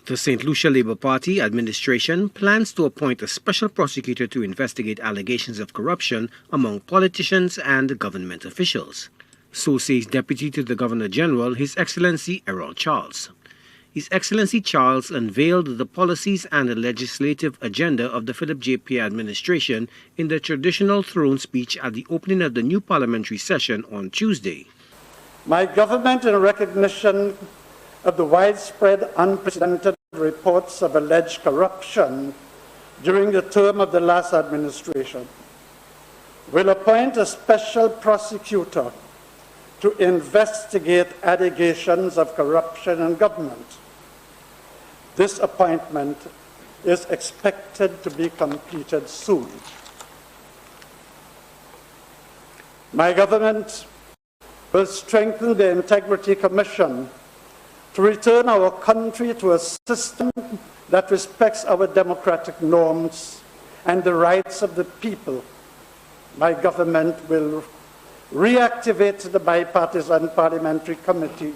The St. Lucia Labour Party administration plans to appoint a special prosecutor to investigate allegations of corruption among politicians and government officials. So says Deputy to the Governor General, His Excellency Errol Charles. His Excellency Charles unveiled the policies and the legislative agenda of the Philip J. Pierre administration in the traditional throne speech at the opening of the new parliamentary session on Tuesday. My government, in recognition of the widespread, unprecedented reports of alleged corruption during the term of the last administration, will appoint a special prosecutor to investigate allegations of corruption in government. This appointment is expected to be completed soon. My government will strengthen the Integrity Commission to return our country to a system that respects our democratic norms and the rights of the people. My government will reactivate the bipartisan parliamentary committee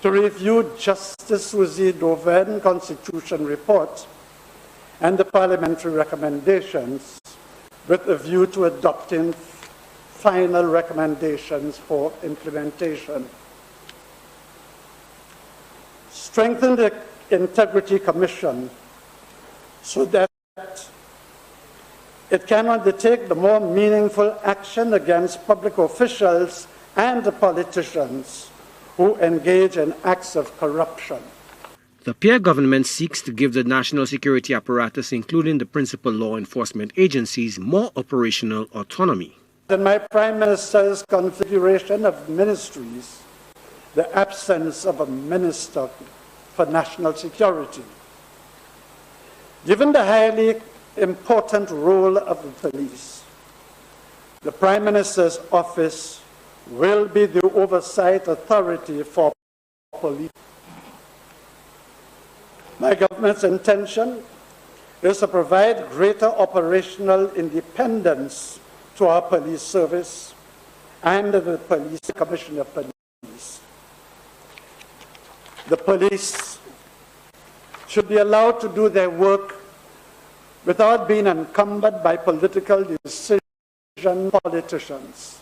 to review Justice Susie Doven's Constitution report and the parliamentary recommendations with a view to adopting final recommendations for implementation. Strengthen the Integrity Commission so that it can undertake the more meaningful action against public officials and the politicians who engage in acts of corruption. The Pierre government seeks to give the national security apparatus, including the principal law enforcement agencies, more operational autonomy. In my Prime Minister's configuration of ministries, the absence of a minister for national security. Given the highly important role of the police, the Prime Minister's office will be the oversight authority for police. My government's intention is to provide greater operational independence to our police service and the police commission of police. The police should be allowed to do their work without being encumbered by political decision politicians.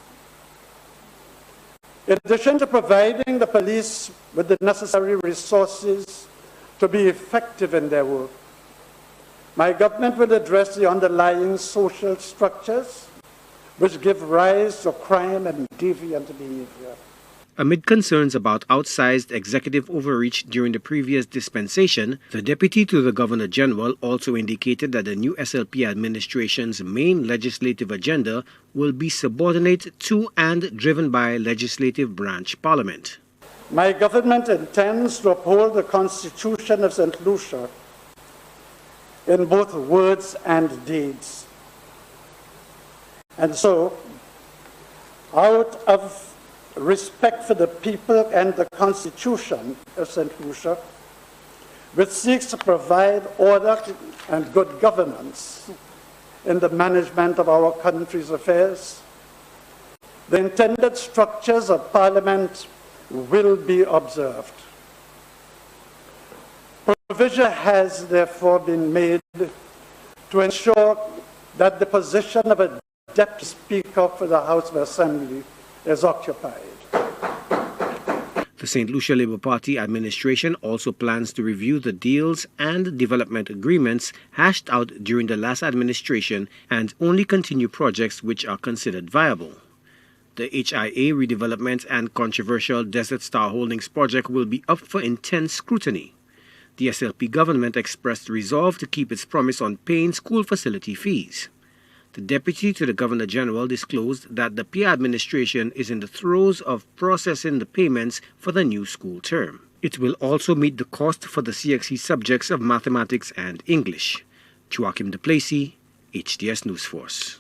In addition to providing the police with the necessary resources to be effective in their work, my government will address the underlying social structures which give rise to crime and deviant behavior. Amid concerns about outsized executive overreach during the previous dispensation, the Deputy to the Governor General also indicated that the new SLP administration's main legislative agenda will be subordinate to and driven by legislative branch parliament. My government intends to uphold the Constitution of St. Lucia in both words and deeds. And so, out of respect for the people and the Constitution of St. Lucia, which seeks to provide order and good governance in the management of our country's affairs, the intended structures of Parliament will be observed. Provision has therefore been made to ensure that the position of a Deputy Speaker for the House of Assembly is occupied. The St. Lucia Labour Party administration also plans to review the deals and development agreements hashed out during the last administration and only continue projects which are considered viable. The HIA redevelopment and controversial Desert Star Holdings project will be up for intense scrutiny. The SLP government expressed resolve to keep its promise on paying school facility fees. The Deputy to the Governor General disclosed that the Pierre administration is in the throes of processing the payments for the new school term. It will also meet the cost for the CXC subjects of mathematics and English. Joachim de Plessis, HDS News Force.